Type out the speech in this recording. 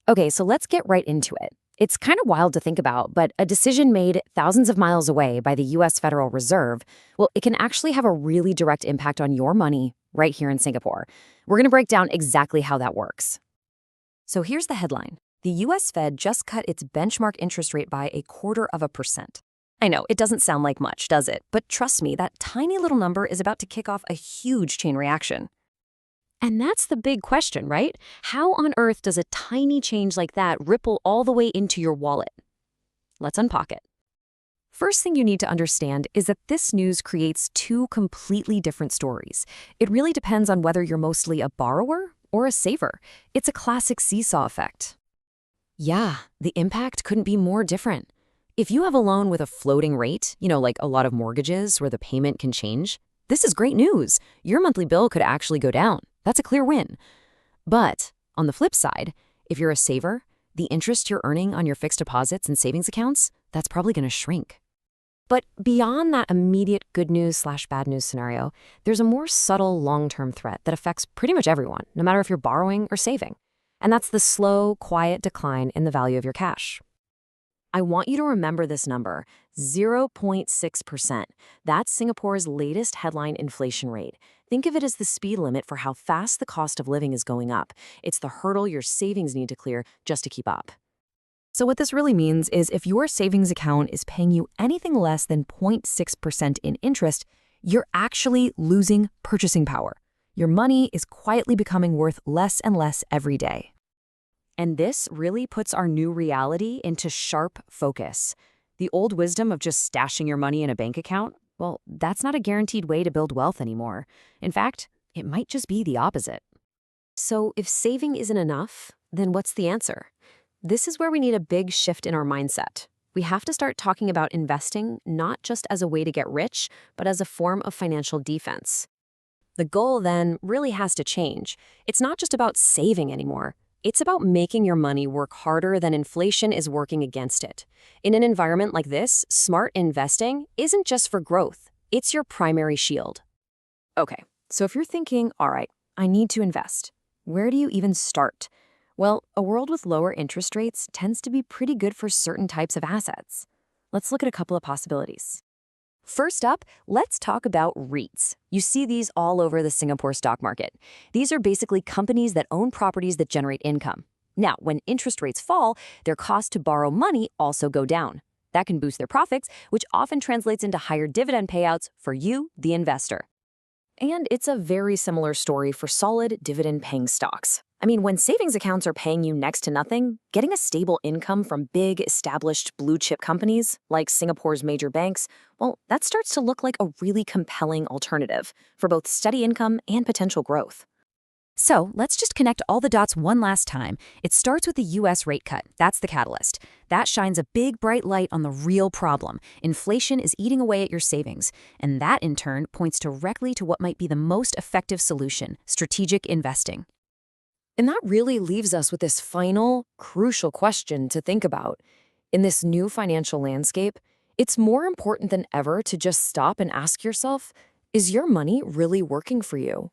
Okay, so let's get right into it. It's kind of wild to think about, but a decision made thousands of miles away by the US Federal Reserve, well, it can actually have a really direct impact on your money right here in Singapore. We're going to break down exactly how that works. So here's the headline. The US Fed just cut its benchmark interest rate by 0.25%. I know, it doesn't sound like much, does it? But trust me, that tiny little number is about to kick off a huge chain reaction. And that's the big question, right? How on earth does a tiny change like that ripple all the way into your wallet? Let's unpack it. First thing you need to understand is that this news creates two completely different stories. It really depends on whether you're mostly a borrower or a saver. It's a classic seesaw effect. Yeah, the impact couldn't be more different. If you have a loan with a floating rate, like a lot of mortgages where the payment can change, this is great news. Your monthly bill could actually go down. That's a clear win. But on the flip side, if you're a saver, the interest you're earning on your fixed deposits and savings accounts, that's probably going to shrink. But beyond that immediate good news/bad news scenario, there's a more subtle long-term threat that affects pretty much everyone, no matter if you're borrowing or saving. And that's the slow, quiet decline in the value of your cash. I want you to remember this number, 0.6%. That's Singapore's latest headline inflation rate. Think of it as the speed limit for how fast the cost of living is going up. It's the hurdle your savings need to clear just to keep up. So what this really means is if your savings account is paying you anything less than 0.6% in interest, you're actually losing purchasing power. Your money is quietly becoming worth less and less every day. And this really puts our new reality into sharp focus. The old wisdom of just stashing your money in a bank account, well, that's not a guaranteed way to build wealth anymore. In fact, it might just be the opposite. So if saving isn't enough, then what's the answer? This is where we need a big shift in our mindset. We have to start talking about investing not just as a way to get rich, but as a form of financial defense. The goal then really has to change. It's not just about saving anymore. It's about making your money work harder than inflation is working against it. In an environment like this, smart investing isn't just for growth. It's your primary shield. Okay, so if you're thinking, all right, I need to invest, where do you even start? Well, a world with lower interest rates tends to be pretty good for certain types of assets. Let's look at a couple of possibilities. First up, let's talk about REITs. You see these all over the Singapore stock market. These are basically companies that own properties that generate income. Now, when interest rates fall, their cost to borrow money also go down. That can boost their profits, which often translates into higher dividend payouts for you, the investor. And it's a very similar story for solid dividend-paying stocks. I mean, when savings accounts are paying you next to nothing, getting a stable income from big, established blue-chip companies like Singapore's major banks, well, that starts to look like a really compelling alternative for both steady income and potential growth. So let's just connect all the dots one last time. It starts with the US rate cut. That's the catalyst. That shines a big, bright light on the real problem. Inflation is eating away at your savings. And that, in turn, points directly to what might be the most effective solution, strategic investing. And that really leaves us with this final, crucial question to think about. In this new financial landscape, it's more important than ever to just stop and ask yourself, is your money really working for you?